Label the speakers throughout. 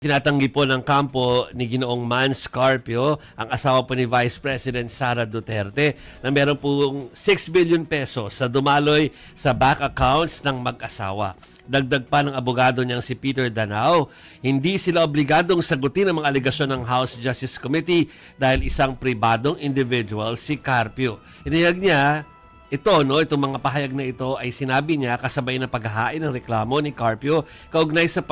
Speaker 1: Tinatanggi po ng kampo ni Ginoong Mans Carpio, ang asawa po ni Vice President Sara Duterte, na meron pong 6 billion pesos sa dumaloy sa bank accounts ng mag-asawa. Dagdag pa ng abogado niyang si Peter Danao, hindi sila obligadong sagutin ang mga alegasyon ng House Justice Committee dahil isang pribadong individual si Carpio. Inihag niya, itong mga pahayag na ito ay sinabi niya kasabay ng paghahain ng reklamo ni Carpio kaugnay sa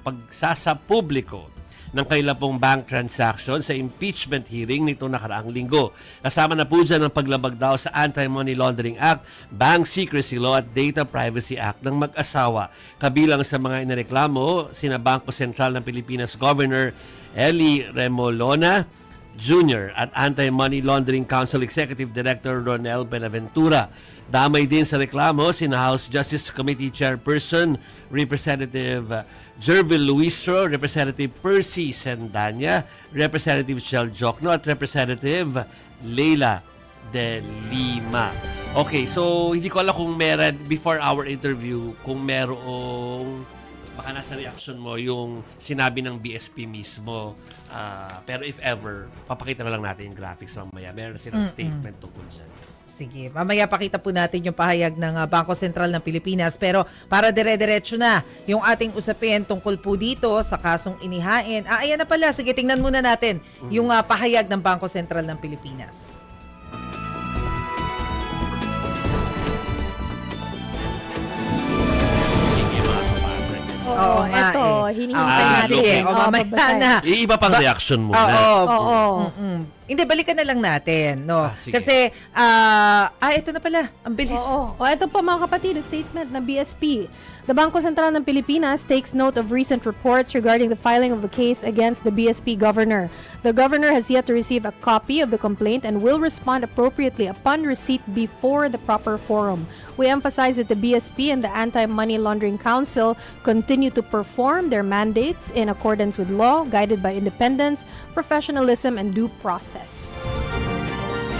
Speaker 1: pagsasapubliko ng kailan pong bank transaction sa impeachment hearing nito nakaraang linggo. Kasama na po dyan ang paglabag daw sa Anti-Money Laundering Act, Bank Secrecy Law at Data Privacy Act ng mag-asawa. Kabilang sa mga inireklamo, sina Bangko Sentral ng Pilipinas Governor Eli Remolona Jr. at Anti-Money Laundering Council Executive Director Ronel Benaventura. Damay din sa reklamo sina House Justice Committee Chairperson Representative Jervil Luistro, Representative Percy Sendanya, Representative Shell Jokno at Representative Leila De Lima. Okay, so hindi ko alam kung meron before our interview kung merong baka nasa reaction mo yung sinabi ng BSP mismo. Pero if ever, papakita na lang natin yung graphics mamaya. Meron silang statement tungkol dyan.
Speaker 2: Sige, mamaya pakita po natin yung pahayag ng Bangko Sentral ng Pilipinas. Pero para dire-diretso na yung ating usapin tungkol po dito sa kasong inihain. Ayan na pala. Sige, tingnan muna natin yung pahayag ng Bangko Sentral ng Pilipinas.
Speaker 3: Oo, eto, hinihintay natin.
Speaker 2: Sige, mamaya na.
Speaker 1: Iba pang reaction mo na.
Speaker 3: Oo.
Speaker 2: Hindi, balikan na lang natin, no?
Speaker 1: Sige.
Speaker 2: Kasi, ito na pala. Ang bilis.
Speaker 3: Oo. O eto po mga kapatid, statement ng BSP. The Bangko Sentral ng Pilipinas takes note of recent reports regarding the filing of a case against the BSP governor. The governor has yet to receive a copy of the complaint and will respond appropriately upon receipt before the proper forum. We emphasize that the BSP and the Anti-Money Laundering Council continue to perform their mandates in accordance with law, guided by independence, professionalism, and due process.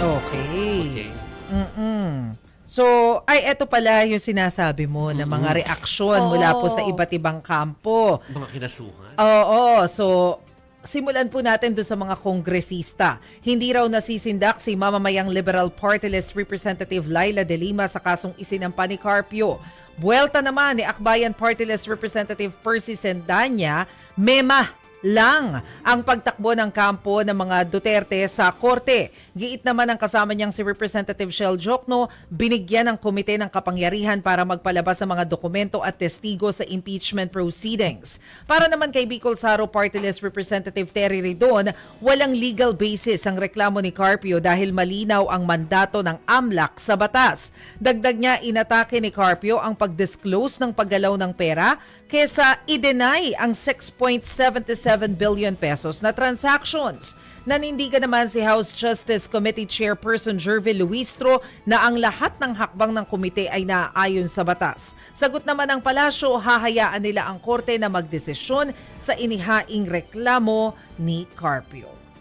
Speaker 2: Okay.
Speaker 1: Okay.
Speaker 2: So, eto pala yung sinasabi mo na mga reaksyon mula po sa iba't ibang kampo.
Speaker 1: Mga kinasuhan.
Speaker 2: Oo. So, simulan po natin doon sa mga kongresista. Hindi raw nasisindak si mamamayang Liberal Party List Representative Leila De Lima sa kasong isinampa ni Carpio. Buwelta naman ni Akbayan Party List Representative Percy Sendanya, mema lang ang pagtakbo ng kampo ng mga Duterte sa korte. Giit naman ang kasama niyang si Representative Shell Jokno, binigyan ng komite ng kapangyarihan para magpalabas sa mga dokumento at testigo sa impeachment proceedings. Para naman kay Bicol Saro Party List Representative Terry Ridon, walang legal basis ang reklamo ni Carpio dahil malinaw ang mandato ng AMLAC sa batas. Dagdag niya, inatake ni Carpio ang pag-disclose ng paggalaw ng pera kesa i-deny ang 6.77 billion pesos na transactions. Nanindigan naman si House Justice Committee Chairperson Jervil Luistro na ang lahat ng hakbang ng komite ay naaayon sa batas. Sagot naman ng palasyo, hahayaan nila ang korte na magdesisyon sa inihaing reklamo ni Carpio.